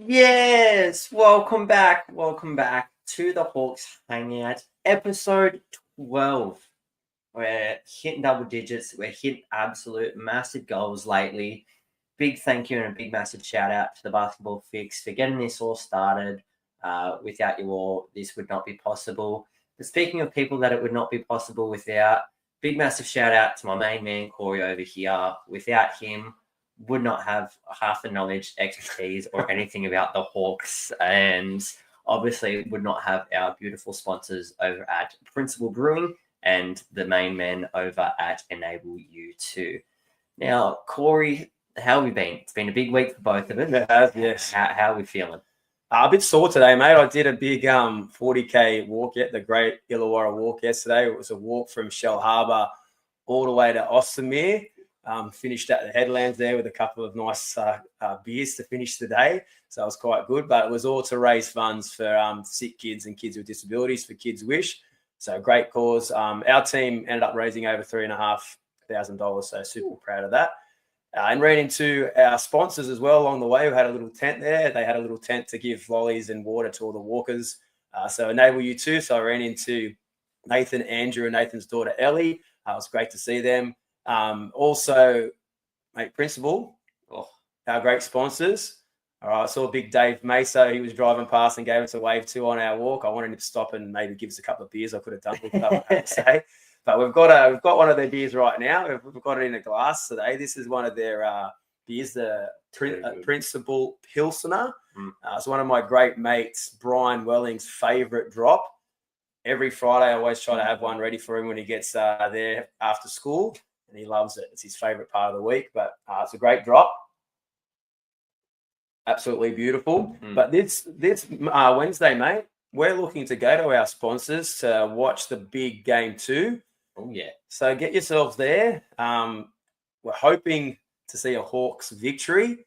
Yes, welcome back. Welcome back to the Hawks Hangout, episode 12. We're hitting double digits. We're hitting absolute massive goals lately. Big thank you and a big massive shout out to the Basketball Fix for getting this all started. Without you all, this would not be possible. But speaking of people that it would not be possible without, big massive shout out to my main man, Corey, over here. Without him, would not have half the knowledge, expertise, or anything about the Hawks, and obviously would not have our beautiful sponsors over at Principal Brewing and the main man over at Enable U2. Now, Corey, how have we been? It's been a big week for both of us. It has, yes. How are we feeling? A bit sore today, mate. I did a big 40K walk the Great Illawarra Walk yesterday. It was a walk from Shell Harbour all the way to Ostermere. Finished at the headlands there with a couple of nice beers to finish the day. So it was quite good. But it was all to raise funds for sick kids and kids with disabilities for Kids Wish. So great cause. Our team ended up raising over $3,500. So super proud of that. And ran into our sponsors as well along the way. We had a little tent there. They had a little tent to give lollies and water to all the walkers. So Enable U2. So I ran into Nathan, Andrew, and Nathan's daughter, Ellie. It was great to see them. Also, mate, Principal, our great sponsors. All right, I saw Big Dave Mesa. He was driving past and gave us a wave to on our walk. I wanted him to stop and maybe give us a couple of beers. I could have done with that, I have to say. But we've got one of their beers right now. We've got it in a glass today. This is one of their beers, the Principal Pilsner. It's one of my great mates, Brian Welling's favourite drop. Every Friday, I always try to have one ready for him when he gets there after school. And he loves it. It's his favourite part of the week, but it's a great drop. Absolutely beautiful. But this Wednesday, mate, we're looking to go to our sponsors to watch the big game 2. Oh, yeah. So get yourselves there. We're hoping to see a Hawks victory.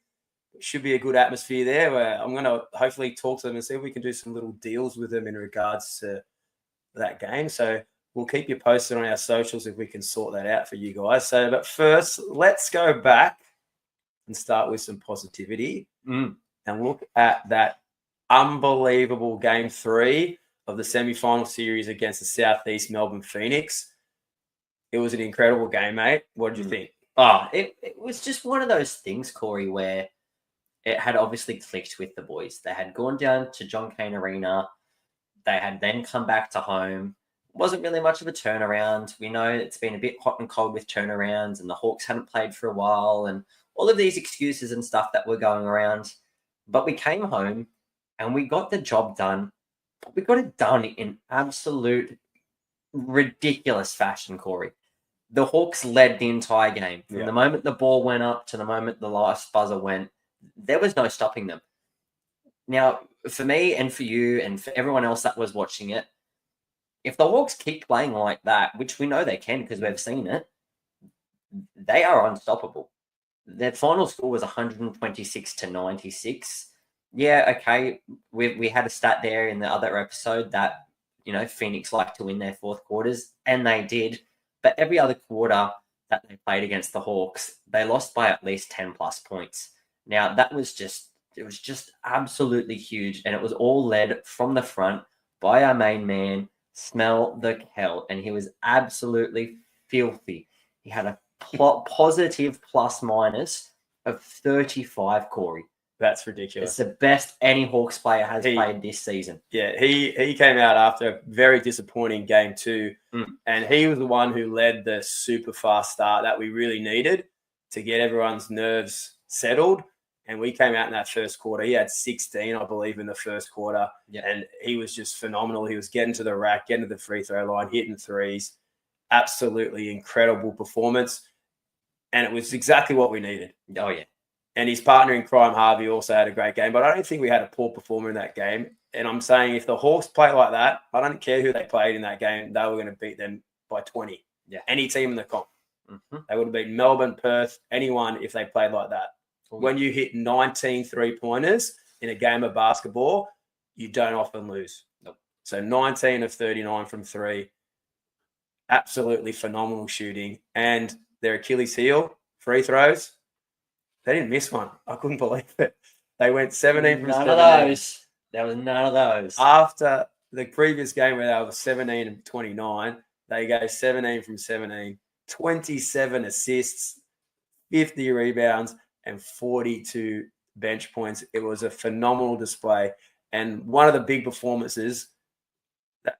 It should be a good atmosphere there. I'm going to hopefully talk to them and see if we can do some little deals with them in regards to that game. So we'll keep you posted on our socials if we can sort that out for you guys. So, but first, let's go back and start with some positivity and look at that unbelievable game 3 of the semi-final series against the Southeast Melbourne Phoenix. It was an incredible game, mate. What did you think? It was just one of those things, Corey, where it had obviously clicked with the boys. They had gone down to John Cain Arena. They had then come back to home. Wasn't really much of a turnaround. We know it's been a bit hot and cold with turnarounds, and the Hawks hadn't played for a while, and all of these excuses and stuff that were going around. But we came home and we got the job done. We got it done in absolute ridiculous fashion, Corey. The Hawks led the entire game. From the moment the ball went up to the moment the last buzzer went, there was no stopping them. Now, for me and for you and for everyone else that was watching it, if the Hawks keep playing like that, which we know they can because we've seen it, they are unstoppable. Their final score was 126-96. Yeah, okay. We had a stat there in the other episode that, Phoenix liked to win their fourth quarters, and they did. But every other quarter that they played against the Hawks, they lost by at least 10 plus points. Now, it was just absolutely huge, and it was all led from the front by our main man, Smell the Hell, and he was absolutely filthy. He had a positive plus minus of 35, Corey. That's ridiculous. It's the best any Hawks player has played this season. Yeah, he came out after a very disappointing game 2, and he was the one who led the super fast start that we really needed to get everyone's nerves settled. And we came out in that first quarter. He had 16, I believe, in the first quarter, and he was just phenomenal. He was getting to the rack, getting to the free throw line, hitting threes. Absolutely incredible performance, and it was exactly what we needed. Oh, yeah. And his partner in crime, Harvey, also had a great game. But I don't think we had a poor performer in that game. And I'm saying if the Hawks play like that, I don't care who they played in that game, they were going to beat them by 20. Yeah. Any team in the comp. They would have beaten Melbourne, Perth, anyone if they played like that. When you hit 19 3-pointers in a game of basketball, you don't often lose. Nope. So 19 of 39 from 3. Absolutely phenomenal shooting. And their Achilles heel, free throws, they didn't miss one. I couldn't believe it. They went 17 from None 17. of those. There was none of those. After the previous game where they were 17 and 29, they go 17 from 17, 27 assists, 50 rebounds, and 42 bench points. It was a phenomenal display. And one of the big performances that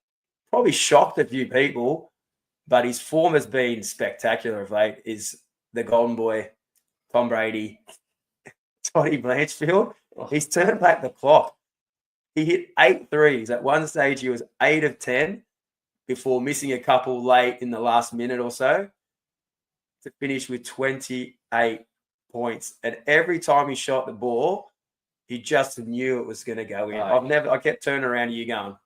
probably shocked a few people, but his form has been spectacular of late, is the golden boy, Tom Brady, Toddy Blanchfield. He's turned back the clock. He hit 8 threes. At one stage, he was 8 of 10 before missing a couple late in the last minute or so to finish with 28 points. And every time he shot the ball, he just knew it was going to go in. I kept turning around to you going,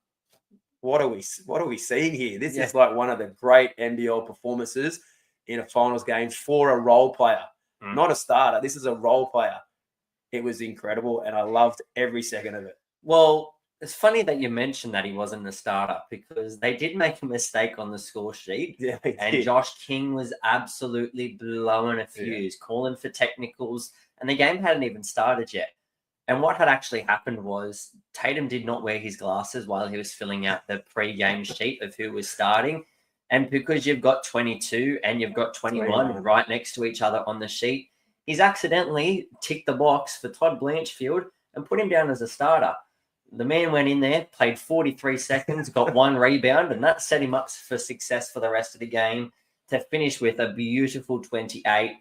what are we seeing here? This is like one of the great NBL performances in a finals game for a role player, not a starter. This is a role player. It was incredible, and I loved every second of it. Well, it's funny that you mentioned that he wasn't a starter because they did make a mistake on the score sheet. Yeah, and Josh King was absolutely blowing a fuse, calling for technicals, and the game hadn't even started yet. And what had actually happened was Tatum did not wear his glasses while he was filling out the pre-game sheet of who was starting. And because you've got 22 and you've got 21 right next to each other on the sheet, he's accidentally ticked the box for Todd Blanchfield and put him down as a starter. The man went in there, played 43 seconds, got 1 rebound, and that set him up for success for the rest of the game to finish with a beautiful 28.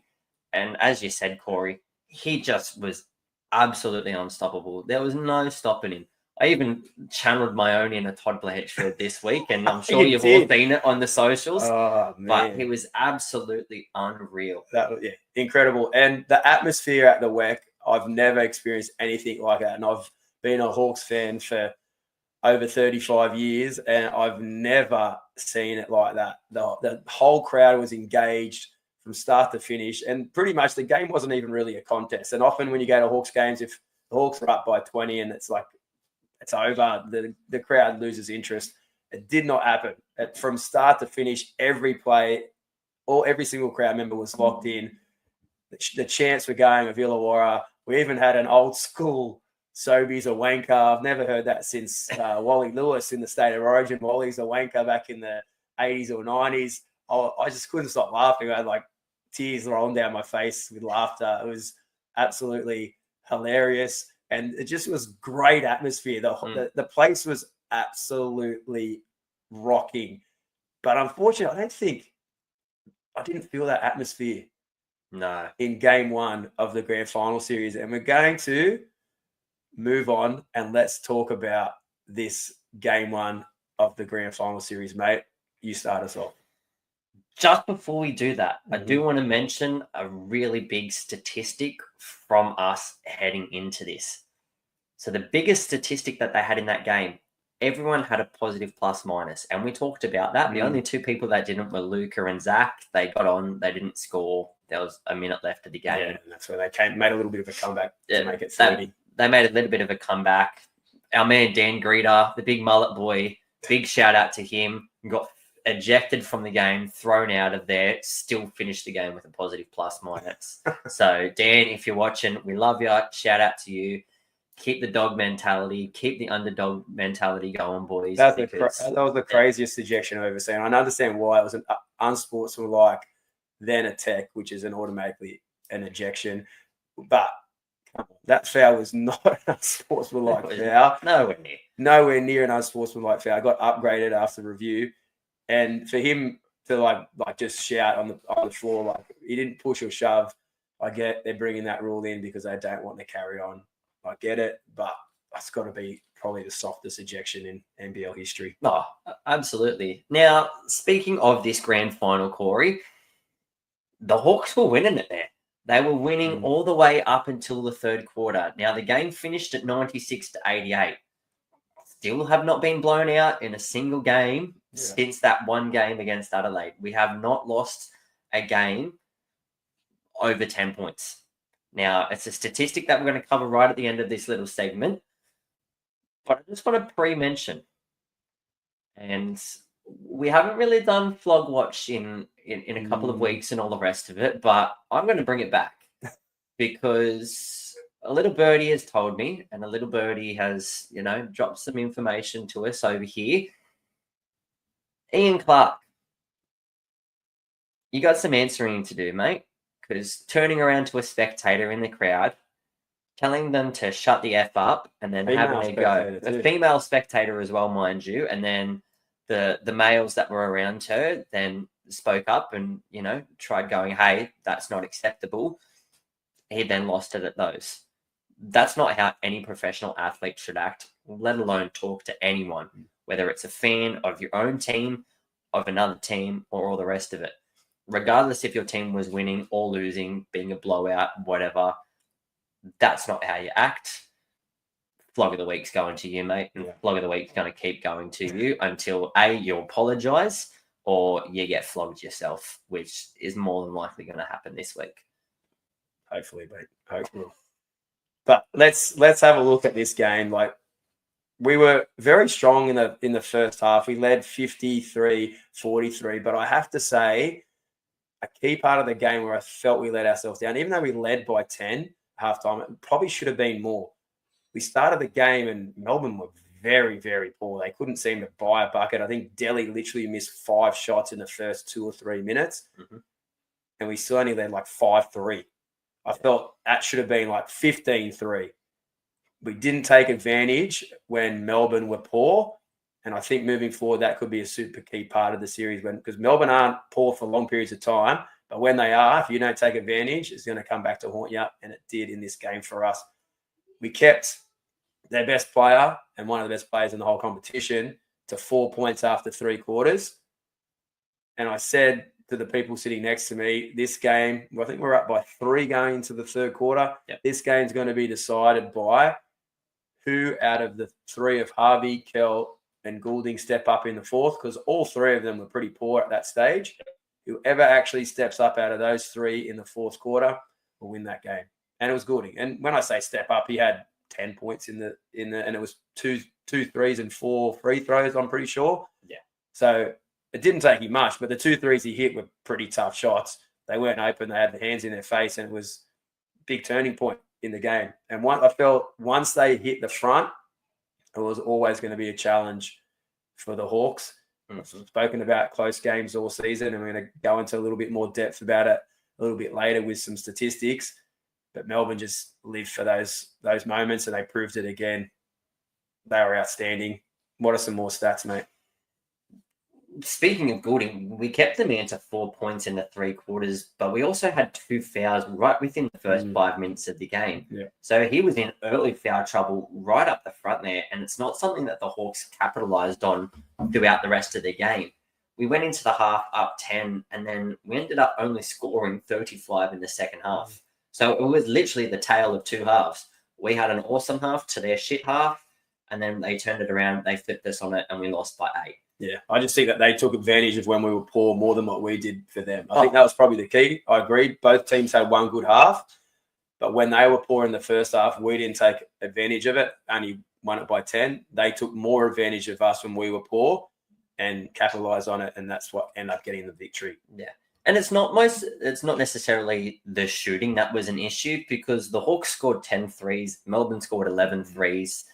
And as you said, Corey, he just was absolutely unstoppable. There was no stopping him. I even channeled my own inner Todd Blanchfield this week, and I'm sure you've all seen it on the socials. Oh, man. But he was absolutely unreal. Incredible. And the atmosphere at the WEC, I've never experienced anything like that. And I've been a Hawks fan for over 35 years, and I've never seen it like that. The whole crowd was engaged from start to finish, and pretty much the game wasn't even really a contest. And often when you go to Hawks games, if the Hawks are up by 20 and it's like it's over, the crowd loses interest. It did not happen. From start to finish, every play, every single crowd member was locked in. The chants were going of Illawarra. We even had an old school Sobeys a wanker. I've never heard that since Wally Lewis in the State of Origin. Wally's a wanker back in the 80s or 90s. I just couldn't stop laughing. I had like tears rolling down my face with laughter. It was absolutely hilarious. And it just was great atmosphere. The place was absolutely rocking. But unfortunately, I didn't feel that atmosphere. No. In game 1 of the Grand Final series. And we're going to move on and let's talk about this game 1 of the Grand Final series, mate. You start us off. Just before we do that, I do want to mention a really big statistic from us heading into this. So the biggest statistic that they had in that game, everyone had a positive plus minus. And we talked about that. The only 2 people that didn't were Luca and Zach. They got on, they didn't score. There was a minute left of the game. Yeah, and that's where they made a little bit of a comeback to make it 30. They made a little bit of a comeback. Our man Dan Greeter, the big mullet boy, big shout out to him. Got ejected from the game, thrown out of there, still finished the game with a positive plus minus. So Dan, if you're watching, we love you. Shout out to you. Keep the dog mentality. Keep the underdog mentality going, boys. That was the craziest ejection I've ever seen. I understand why. It was an unsportsmanlike, then a tech, which is automatically an ejection. But that foul was not an unsportsmanlike foul. Nowhere near an unsportsmanlike foul. I got upgraded after review. And for him to like just shout on the floor, like he didn't push or shove. I get they're bringing that rule in because they don't want to carry on. I get it, but that's got to be probably the softest ejection in NBL history. Oh, absolutely. Now, speaking of this grand final, Corey, the Hawks were winning it there. They were winning all the way up until the 3rd quarter. Now, the game finished at 96-88. Still have not been blown out in a single game since that one game against Adelaide. We have not lost a game over 10 points. Now, it's a statistic that we're going to cover right at the end of this little segment. But I just want to pre-mention, and we haven't really done Flog Watch in a couple of weeks and all the rest of it, but I'm going to bring it back because a little birdie has told me, and a little birdie has, dropped some information to us over here. Ian Clark, you got some answering to do, mate, because turning around to a spectator in the crowd, telling them to shut the F up, and then having a go. A female spectator as well, mind you, and then the males that were around her then spoke up and, tried going, hey, that's not acceptable. He then lost it at those. That's not how any professional athlete should act, let alone talk to anyone, whether it's a fan of your own team, of another team, or all the rest of it. Regardless if your team was winning or losing, being a blowout, whatever, that's not how you act. Flog of the week's going to you, mate. And flog of the week's going to keep going to you until A, you apologise, or you get flogged yourself, which is more than likely going to happen this week. Hopefully, mate. Hopefully. But let's have a look at this game. Like, we were very strong in the first half. We led 53-43, but I have to say, a key part of the game where I felt we let ourselves down, even though we led by 10 halftime, it probably should have been more. We started the game and Melbourne were very, very poor. They couldn't seem to buy a bucket. I think Delhi literally missed 5 shots in the first 2 or 3 minutes, and we still only led like 5-3. I felt that should have been like 15-3. We didn't take advantage when Melbourne were poor. And I think moving forward, that could be a super key part of the series because Melbourne aren't poor for long periods of time. But when they are, if you don't take advantage, it's going to come back to haunt you. And it did in this game for us. We kept their best player and one of the best players in the whole competition to 4 points after 3 quarters. And I said to the people sitting next to me, this game, I think we're up by 3 going into the third quarter. Yep. This game's going to be decided by who out of the 3 of Harvey, Kell, and Goulding step up in the fourth, because all 3 of them were pretty poor at that stage. Whoever actually steps up out of those 3 in the fourth quarter will win that game. And it was Goulding. And when I say step up, he had 10 points in the and it was two threes and 4 free throws, I'm pretty sure. Yeah. So it didn't take him much, but the 2 threes he hit were pretty tough shots. They weren't open. They had the hands in their face, and it was a big turning point in the game. And I felt once they hit the front, it was always going to be a challenge for the Hawks. I've spoken about close games all season, and we're going to go into a little bit more depth about it a little bit later with some statistics. But Melbourne just lived for those moments, and they proved it again. They were outstanding. What are some more stats, mate? Speaking of Goulding, we kept the man to 4 points in the 3 quarters, but we also had 2 fouls right within the first 5 minutes of the game. Yeah. So he was in early foul trouble right up the front there, and it's not something that the Hawks capitalised on throughout the rest of the game. We went into the half up 10, and then we ended up only scoring 35 in the second half. So it was literally the tale of 2 halves. We had an awesome half to their shit half, and then they turned it around, they flipped us on it, and we lost by 8. Yeah, I just think that they took advantage of when we were poor more than what we did for them. I think that was probably the key. I agreed. Both teams had one good half, but when they were poor in the first half, we didn't take advantage of it. Only won it by 10. They took more advantage of us when we were poor and capitalised on it, and that's what ended up getting the victory. Yeah. And it's not necessarily the shooting that was an issue, because the Hawks scored 10 threes, Melbourne scored 11 threes.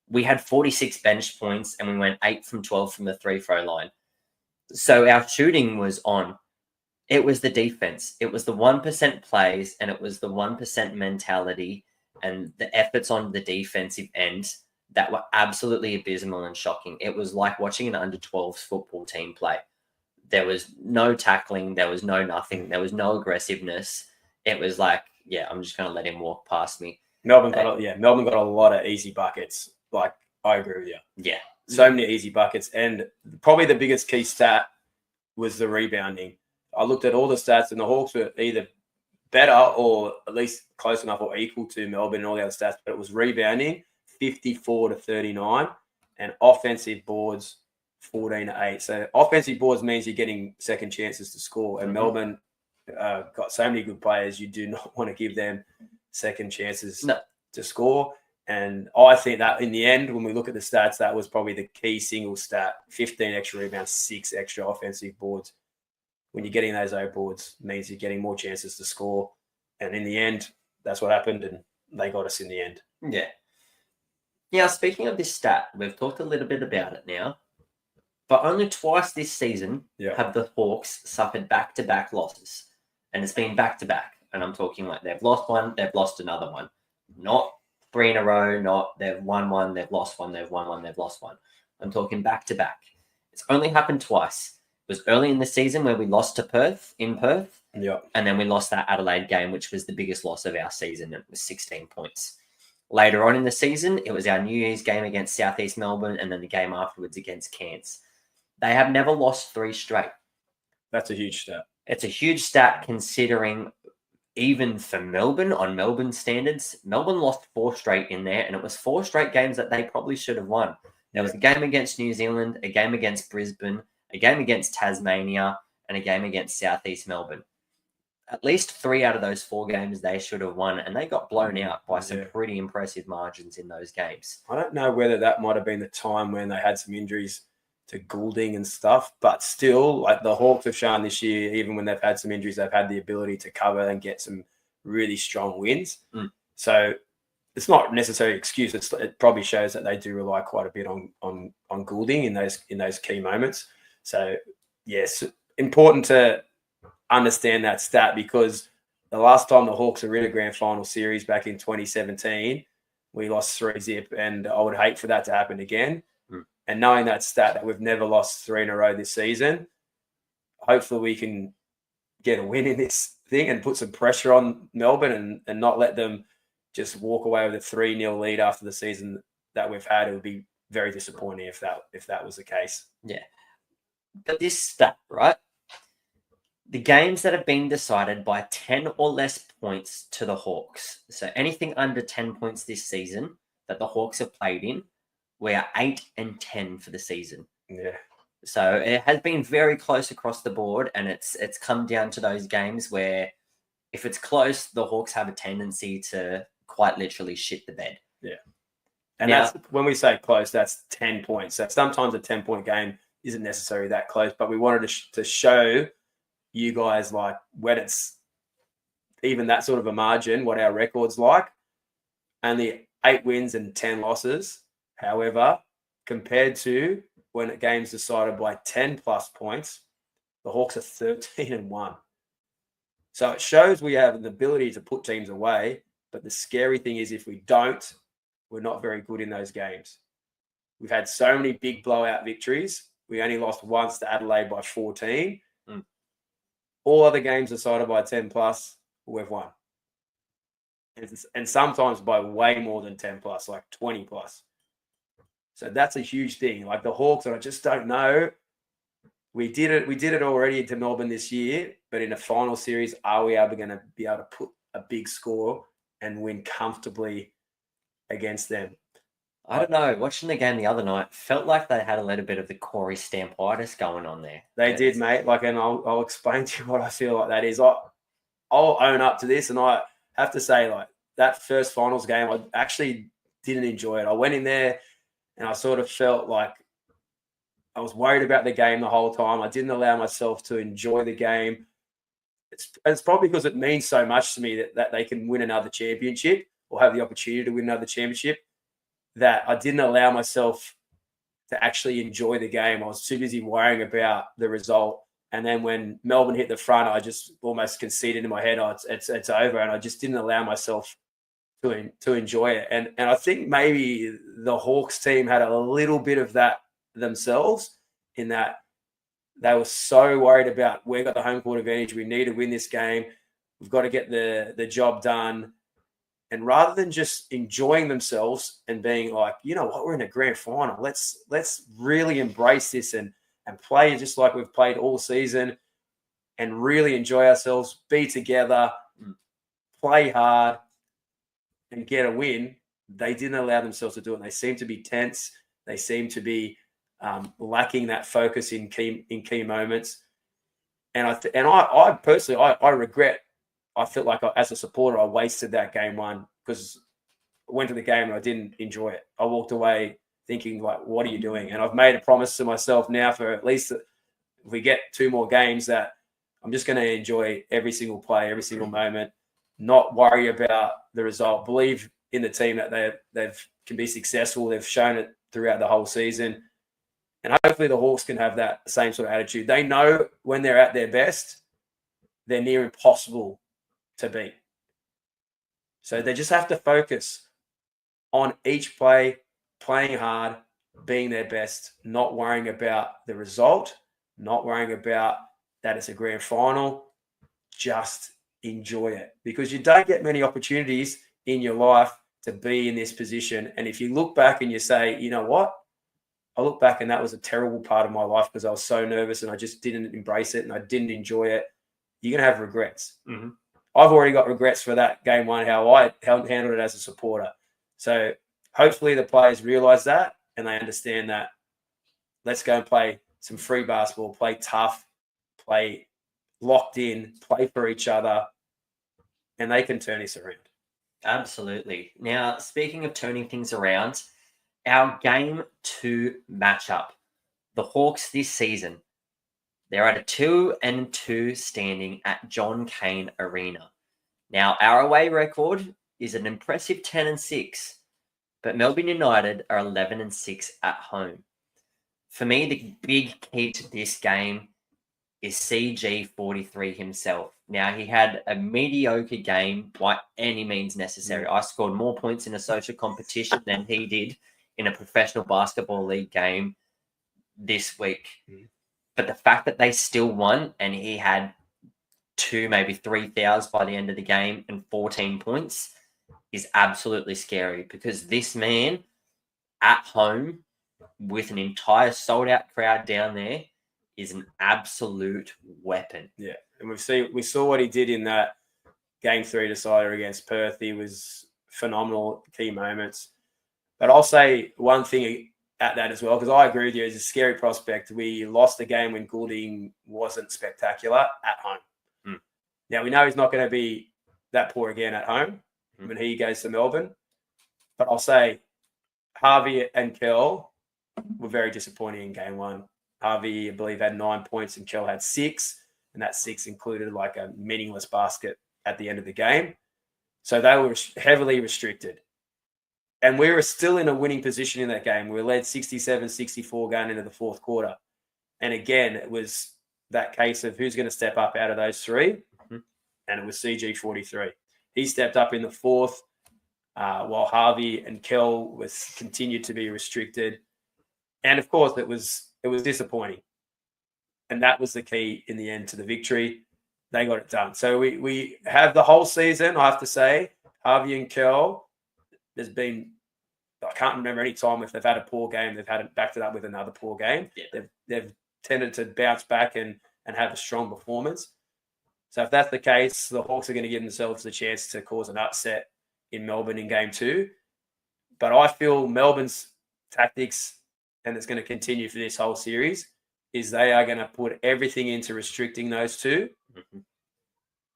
We had 46 bench points, and we went 8 from 12 from the 3-throw line. So our shooting was on. It was the defense. It was the 1% plays, and it was the 1% mentality and the efforts on the defensive end that were absolutely abysmal and shocking. It was like watching an under-12s football team play. There was no tackling. There was no nothing. There was no aggressiveness. It was like, yeah, I'm just going to let him walk past me. Melbourne got a lot of easy buckets. Like, I agree with you. Yeah. So many easy buckets. And probably the biggest key stat was the rebounding. I looked at all the stats, and the Hawks were either better or at least close enough or equal to Melbourne and all the other stats, but it was rebounding 54-39 and offensive boards 14-8. So offensive boards means you're getting second chances to score. And Melbourne got so many good players, you do not want to give them second chances to score. And I think that in the end, when we look at the stats, that was probably the key single stat: 15 extra rebounds, 6 extra offensive boards. When you're getting those O boards, it means you're getting more chances to score. And in the end, that's what happened. And they got us in the end. Yeah. Now, speaking of this stat, we've talked a little bit about it now, but only twice this season have the Hawks suffered back-to-back losses, and it's been back-to-back. And I'm talking like they've lost one, they've lost another one, not 3 in a row, not they've won one, they've lost one, they've won one, they've lost one. I'm talking back-to-back. It's only happened twice. It was early in the season where we lost to Perth, and then we lost that Adelaide game, which was the biggest loss of our season. It was 16 points. Later on in the season, it was our New Year's game against Southeast Melbourne, and then the game afterwards against Cairns. They have never lost 3 straight. That's a huge stat. It's a huge stat considering even for Melbourne, on Melbourne standards, Melbourne lost 4 straight in there, and it was 4 straight games that they probably should have won. There was a game against New Zealand, a game against Brisbane, a game against Tasmania, and a game against Southeast Melbourne. At least 3 out of those 4 games they should have won, and they got blown out by some pretty impressive margins in those games. I don't know whether that might have been the time when they had some injuries to Goulding and stuff, but still, like the Hawks have shown this year, even when they've had some injuries, they've had the ability to cover and get some really strong wins. So it's not necessarily an excuse. It probably shows that they do rely quite a bit on Goulding in those key moments. So yes, important to understand that stat, because the last time the Hawks were in a grand final series back in 2017, we lost 3-0, and I would hate for that to happen again. And knowing that stat, that we've never lost 3 in a row this season, hopefully we can get a win in this thing and put some pressure on Melbourne and not let them just walk away with a 3-0 lead after the season that we've had. It would be very disappointing if that was the case. Yeah. But this stat, right? The games that have been decided by 10 or less points to the Hawks. So anything under 10 points this season that the Hawks have played in, we are 8-10 for the season. Yeah. So it has been very close across the board, and it's come down to those games where if it's close, the Hawks have a tendency to quite literally shit the bed. Yeah. And that's when we say close, that's 10 points. So sometimes a 10-point game isn't necessarily that close, but we wanted to show you guys, like, when it's even that sort of a margin, what our record's like. Only 8 wins and 10 losses. However, compared to when a game's decided by 10 plus points, the Hawks are 13-1. So it shows we have an ability to put teams away. But the scary thing is, if we don't, we're not very good in those games. We've had so many big blowout victories. We only lost once to Adelaide by 14. All other games decided by 10 plus, we've won. And sometimes by way more than 10 plus, like 20 plus. So that's a huge thing. Like the Hawks, I just don't know. We did it already to Melbourne this year, but in a final series, are we ever going to be able to put a big score and win comfortably against them? I don't know. Watching the game the other night, felt like they had a little bit of the Corey Stampitis going on there. They did, mate. Like, and I'll explain to you what I feel like that is. I'll own up to this, and I have to say, like, that first finals game, I actually didn't enjoy it. I went in there and I sort of felt like I was worried about the game the whole time. I didn't allow myself to enjoy the game. It's probably because it means so much to me that they can win another championship or have the opportunity to win another championship, that I didn't allow myself to actually enjoy the game. I was too busy worrying about the result. And then when Melbourne hit the front, I just almost conceded in my head, oh, it's over. And I just didn't allow myself to enjoy it. And I think maybe the Hawks team had a little bit of that themselves, in that they were so worried about, we've got the home court advantage, we need to win this game, we've got to get the job done. And rather than just enjoying themselves and being like, you know what, we're in a grand final, let's really embrace this and play just like we've played all season and really enjoy ourselves, be together, play hard and get a win, they didn't allow themselves to do it. They seem to be tense. They seem to be lacking that focus in key moments. And I personally, I regret. I felt like as a supporter, I wasted that game one, because I went to the game and I didn't enjoy it. I walked away thinking, like, what are you doing? And I've made a promise to myself now, for at least if we get 2 more games, that I'm just going to enjoy every single play, every single moment, not worry about the result. Believe in the team that they can be successful. They've shown it throughout the whole season. And hopefully the Hawks can have that same sort of attitude. They know when they're at their best, they're near impossible to beat. So they just have to focus on each play, playing hard, being their best, not worrying about the result, not worrying about that it's a grand final. Just enjoy it, because you don't get many opportunities in your life to be in this position. And if you look back and you say, you know what? I look back and that was a terrible part of my life because I was so nervous and I just didn't embrace it and I didn't enjoy it. You're going to have regrets. Mm-hmm. I've already got regrets for that game one, how I handled it as a supporter. So hopefully the players realize that and they understand that let's go and play some free basketball, play tough, play locked in, play for each other, and they can turn this around. Absolutely. Now, speaking of turning things around, our game 2 matchup, the Hawks this season, they're at a 2-2 standing at John Cain Arena. Now, our away record is an impressive 10-6, but Melbourne United are 11-6 at home. For me, the big key to this game is CG43 himself. Now, he had a mediocre game by any means necessary. I scored more points in a social competition than he did in a professional basketball league game this week. But the fact that they still won and he had 2, maybe 3 fouls by the end of the game and 14 points is absolutely scary, because this man at home with an entire sold-out crowd down there is an absolute weapon. Yeah, and we saw what he did in that game 3 decider against Perth. He was phenomenal, key moments. But I'll say one thing at that as well, because I agree with you, it's a scary prospect. We lost the game when Goulding wasn't spectacular at home. Now, we know he's not going to be that poor again at home when he goes to Melbourne. But I'll say Harvey and Kel were very disappointing in game 1. Harvey, I believe, had 9 points and Kel had 6, and that 6 included like a meaningless basket at the end of the game. So they were heavily restricted. And we were still in a winning position in that game. We led 67-64 going into the fourth quarter. And again, it was that case of who's going to step up out of those 3. And it was CG43. He stepped up in the fourth, while Harvey and Kel continued to be restricted. And of course, it was disappointing. And that was the key in the end to the victory. They got it done. So we have the whole season, I have to say, Harvey and Kel, there's been, I can't remember any time if they've had a poor game, they've had it backed it up with another poor game. Yeah. They've tended to bounce back and have a strong performance. So if that's the case, the Hawks are going to give themselves the chance to cause an upset in Melbourne in game 2. But I feel Melbourne's tactics, and it's going to continue for this whole series, is they are going to put everything into restricting those 2.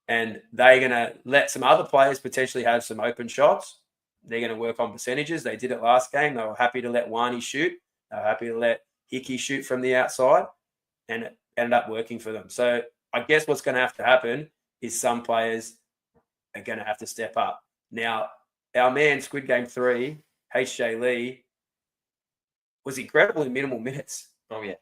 And they're going to let some other players potentially have some open shots. They're going to work on percentages. They did it last game. They were happy to let Wani shoot. They were happy to let Hickey shoot from the outside. And it ended up working for them. So I guess what's going to have to happen is some players are going to have to step up. Now, our man, Squid Game 3, H.J. Lee, was incredible in minimal minutes. Oh, yeah.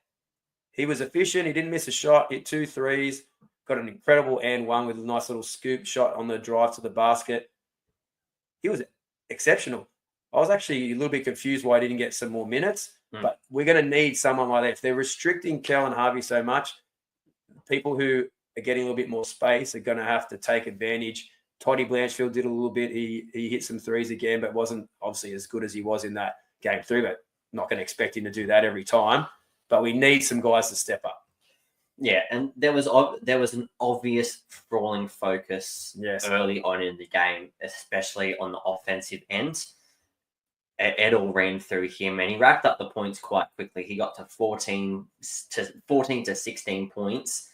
He was efficient. He didn't miss a shot, hit 2 threes, got an incredible and one with a nice little scoop shot on the drive to the basket. He was exceptional. I was actually a little bit confused why he didn't get some more minutes, but we're going to need someone like that. If they're restricting Kel and Harvey so much, people who are getting a little bit more space are going to have to take advantage. Toddy Blanchfield did a little bit. He hit some threes again, but wasn't obviously as good as he was in that game 3, but not going to expect him to do that every time. But we need some guys to step up. Yeah, and there was an obvious falling focus early on in the game, especially on the offensive end. Edel ran through him, and he racked up the points quite quickly. He got to 14 to 16 points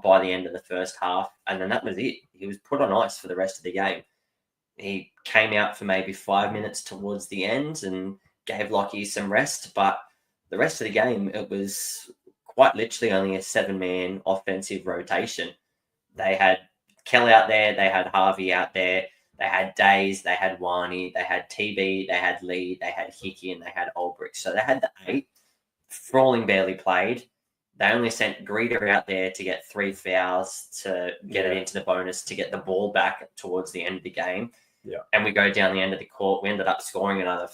by the end of the first half, and then that was it. He was put on ice for the rest of the game. He came out for maybe 5 minutes towards the end and gave Lockie some rest, but the rest of the game, it was quite literally only a 7-man offensive rotation. They had Kell out there, they had Harvey out there, they had Days, they had Wani, they had TB, they had Lee, they had Hickey, and they had Ulbrich. So they had the 8. Frawling barely played. They only sent Greeter out there to get 3 fouls to get it into the bonus, to get the ball back towards the end of the game. Yeah. And we go down the end of the court. We ended up scoring another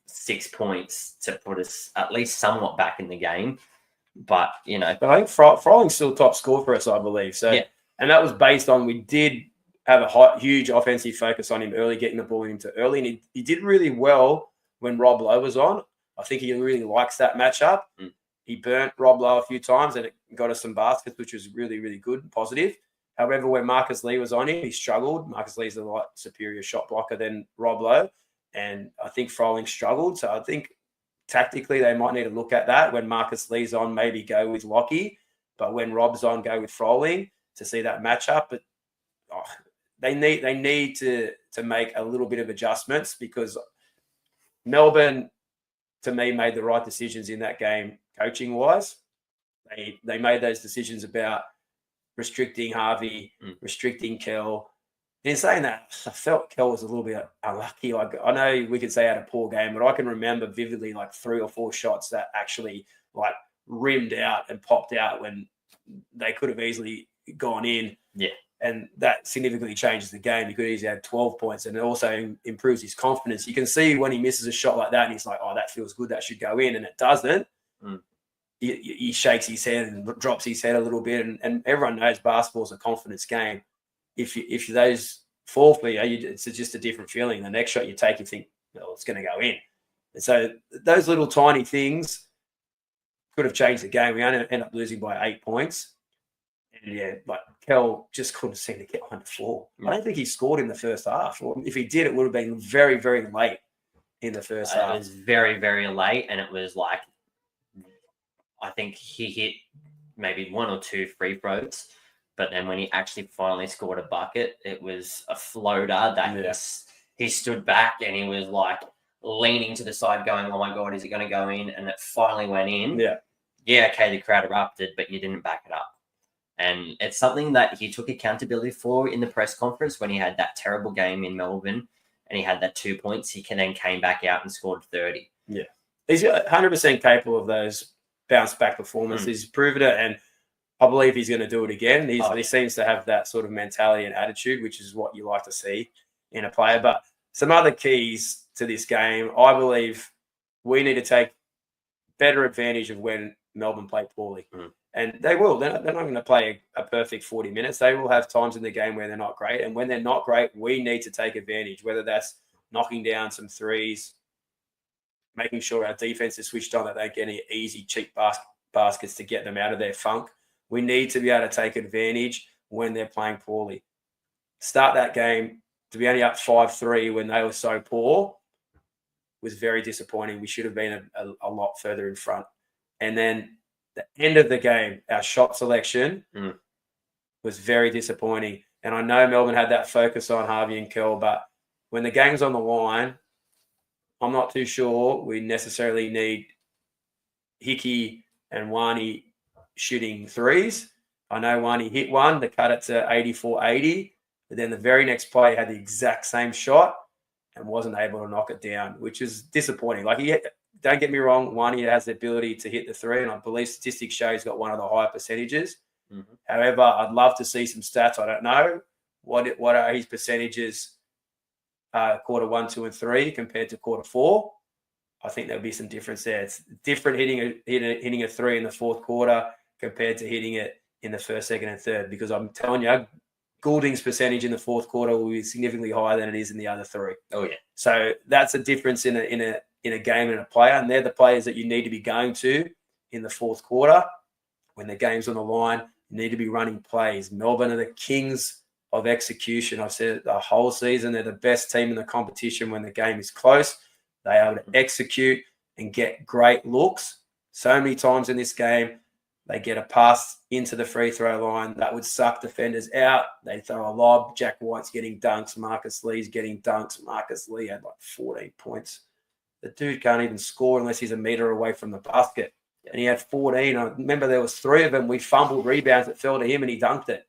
6 points to put us at least somewhat back in the game. But, you know. But I think Froling's still top score for us, I believe. So, yeah. And that was based on we did have a huge offensive focus on him early, getting the ball into early. And he did really well when Rob Lowe was on. I think he really likes that matchup. He burnt Rob Lowe a few times and it got us some baskets, which was really, really good and positive. However, when Marcus Lee was on him, he struggled. Marcus Lee's a lot superior shot blocker than Rob Lowe. And I think Froling struggled. So I think tactically they might need to look at that. When Marcus Lee's on, maybe go with Lockie. But when Rob's on, go with Froling to see that matchup. But they need to make a little bit of adjustments, because Melbourne, to me, made the right decisions in that game coaching-wise. They made those decisions about restricting Harvey, restricting Kell. In saying that, I felt Kell was a little bit unlucky. Like, I know we could say he had a poor game, but I can remember vividly like 3 or 4 shots that actually like rimmed out and popped out when they could have easily gone in. Yeah. And that significantly changes the game. He could easily have 12 points, and it also improves his confidence. You can see when he misses a shot like that and he's like, oh, that feels good, that should go in, and it doesn't. He shakes his head and drops his head a little bit, and everyone knows basketball's a confidence game. If those fall for you, it's just a different feeling. The next shot you take, you think, well, it's going to go in. And so those little tiny things could have changed the game. We only end up losing by 8 points. And yeah, like Kell just couldn't seem to get on the floor. I don't think he scored in the first half. Or if he did, it would have been very, very late in the first half. It was very, very late, and it was like, I think he hit maybe 1 or 2 free throws, but then when he actually finally scored a bucket, it was a floater that he stood back and he was like leaning to the side going, oh my God, is it going to go in? And it finally went in. Yeah, okay, the crowd erupted, but you didn't back it up. And it's something that he took accountability for in the press conference when he had that terrible game in Melbourne and he had that 2 points. He then came back out and scored 30. Yeah. He's 100% capable of those bounce back performances. He's proven it, and I believe he's going to do it again. He seems to have that sort of mentality and attitude, which is what you like to see in a player. But some other keys to this game, I believe we need to take better advantage of when Melbourne play poorly. And they will. They're not going to play a perfect 40 minutes. They will have times in the game where they're not great. And when they're not great, we need to take advantage, whether that's knocking down some threes, making sure our defense is switched on, that they get any easy, cheap baskets to get them out of their funk. We need to be able to take advantage when they're playing poorly. Start that game to be only up 5-3 when they were so poor was very disappointing. We should have been a lot further in front. And then the end of the game, our shot selection was very disappointing. And I know Melbourne had that focus on Harvey and Kell, but when the game's on the line, I'm not too sure we necessarily need Hickey and Wani shooting threes. I know Wani hit one to cut it to 84-80, but then the very next play had the exact same shot and wasn't able to knock it down, which is disappointing. Like, don't get me wrong, Wani has the ability to hit the three, and I believe statistics show he's got one of the higher percentages. However, I'd love to see some stats. I don't know what are his percentages quarter 1, 2, and 3 compared to quarter 4. I think there'll be some difference there. It's different hitting a three in the fourth quarter compared to hitting it in the first, second, and third, because I'm telling you, Goulding's percentage in the fourth quarter will be significantly higher than it is in the other 3. Oh yeah. So that's a difference in a game and a player, and they're the players that you need to be going to in the fourth quarter when the game's on the line. You need to be running plays. Melbourne are the kings of execution. I've said it the whole season. They're the best team in the competition when the game is close. They are able to execute and get great looks. So many times in this game, they get a pass into the free throw line that would suck defenders out. They throw a lob. Jack White's getting dunks. Marcus Lee's getting dunks. Marcus Lee had like 14 points. The dude can't even score unless he's a meter away from the basket. And he had 14. I remember there was 3 of them. We fumbled rebounds that fell to him and he dunked it.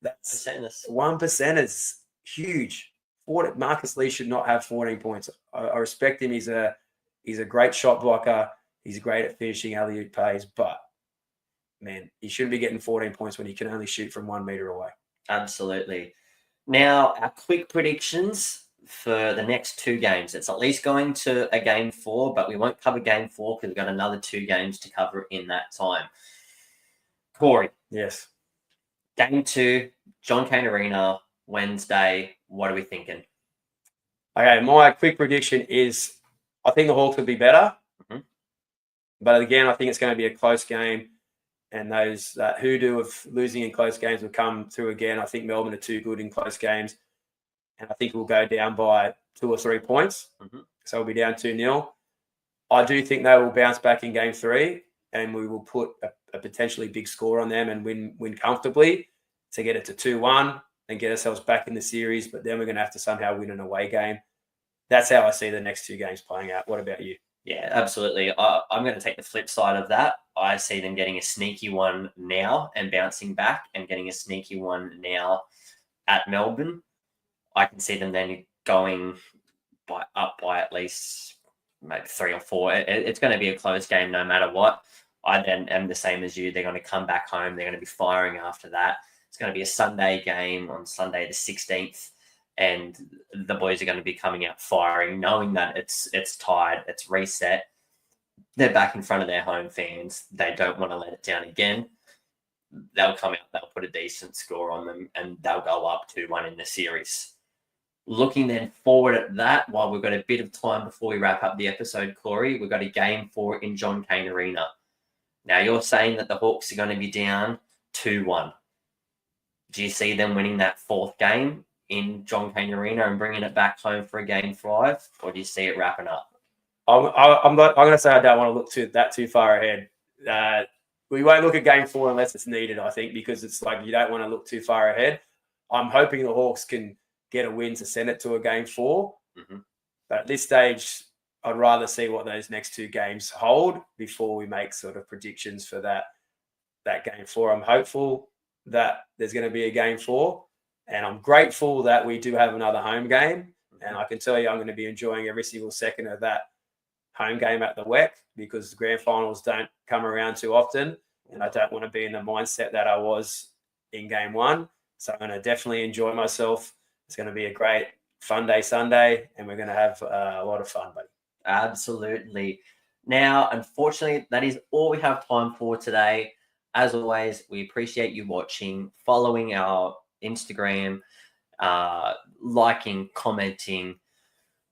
That's Percenters. 1% is huge. Marcus Lee should not have 14 points. I respect him. He's a great shot blocker. He's great at finishing alley-oop plays, but man, he shouldn't be getting 14 points when he can only shoot from 1 meter away. Absolutely. Now, our quick predictions for the next 2 games. It's at least going to a game 4, but we won't cover game 4 because we've got another 2 games to cover in that time. Corey. Yes. Game 2, John Cain Arena, Wednesday. What are we thinking? Okay, my quick prediction is I think the Hawks will be better. Mm-hmm. But again, I think it's going to be a close game. And that hoodoo of losing in close games will come through again. I think Melbourne are too good in close games. And I think we'll go down by 2 or 3 points. Mm-hmm. So we'll be down 2-0. I do think they will bounce back in game 3. And we will put a potentially big score on them and win comfortably to get it to 2-1 and get ourselves back in the series. But then we're going to have to somehow win an away game. That's how I see the next 2 games playing out. What about you? Yeah, absolutely. I'm going to take the flip side of that. I see them getting a sneaky one now and bouncing back and getting a sneaky one now at Melbourne. I can see them then going up by at least maybe 3 or 4. It's going to be a close game no matter what. I then am the same as you. They're going to come back home. They're going to be firing after that. It's going to be a Sunday game on Sunday the 16th. And the boys are going to be coming out firing, knowing that it's tied, it's reset. They're back in front of their home fans. They don't want to let it down again. They'll come out, they'll put a decent score on them, and they'll go up 2-1 in the series. Looking then forward at that, while we've got a bit of time before we wrap up the episode, Corey, we've got a game 4 in John Cain Arena. Now, you're saying that the Hawks are going to be down 2-1. Do you see them winning that 4th game in John Cain Arena and bringing it back home for a game 5, or do you see it wrapping up? I'm going to say I don't want to look too far ahead. We won't look at game 4 unless it's needed, I think, because it's like you don't want to look too far ahead. I'm hoping the Hawks can get a win to send it to a game 4. Mm-hmm. But at this stage, I'd rather see what those next 2 games hold before we make sort of predictions for that game 4. I'm hopeful that there's going to be a game 4. And I'm grateful that we do have another home game. And I can tell you I'm going to be enjoying every single second of that home game at the WEC because the grand finals don't come around too often. And I don't want to be in the mindset that I was in game 1. So I'm going to definitely enjoy myself. It's going to be a great fun day Sunday, and we're going to have a lot of fun, buddy. Absolutely. Now, unfortunately, that is all we have time for today. As always, we appreciate you watching, following our Instagram, liking, commenting,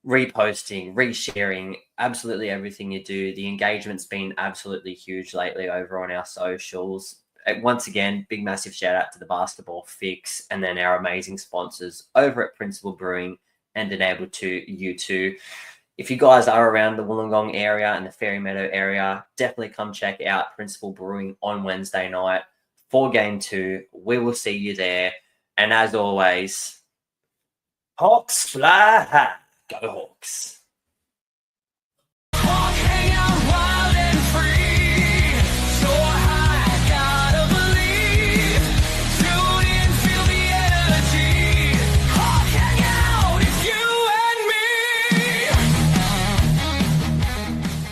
reposting, resharing, absolutely everything you do. The engagement's been absolutely huge lately over on our socials. Once again, big massive shout out to the Basketball Fix and then our amazing sponsors over at Principal Brewing and Enable to U2. If you guys are around the Wollongong area and the Fairy Meadow area, definitely come check out Principal Brewing on Wednesday night for game 2. We will see you there. And as always, Hawks fly high. Go Hawks.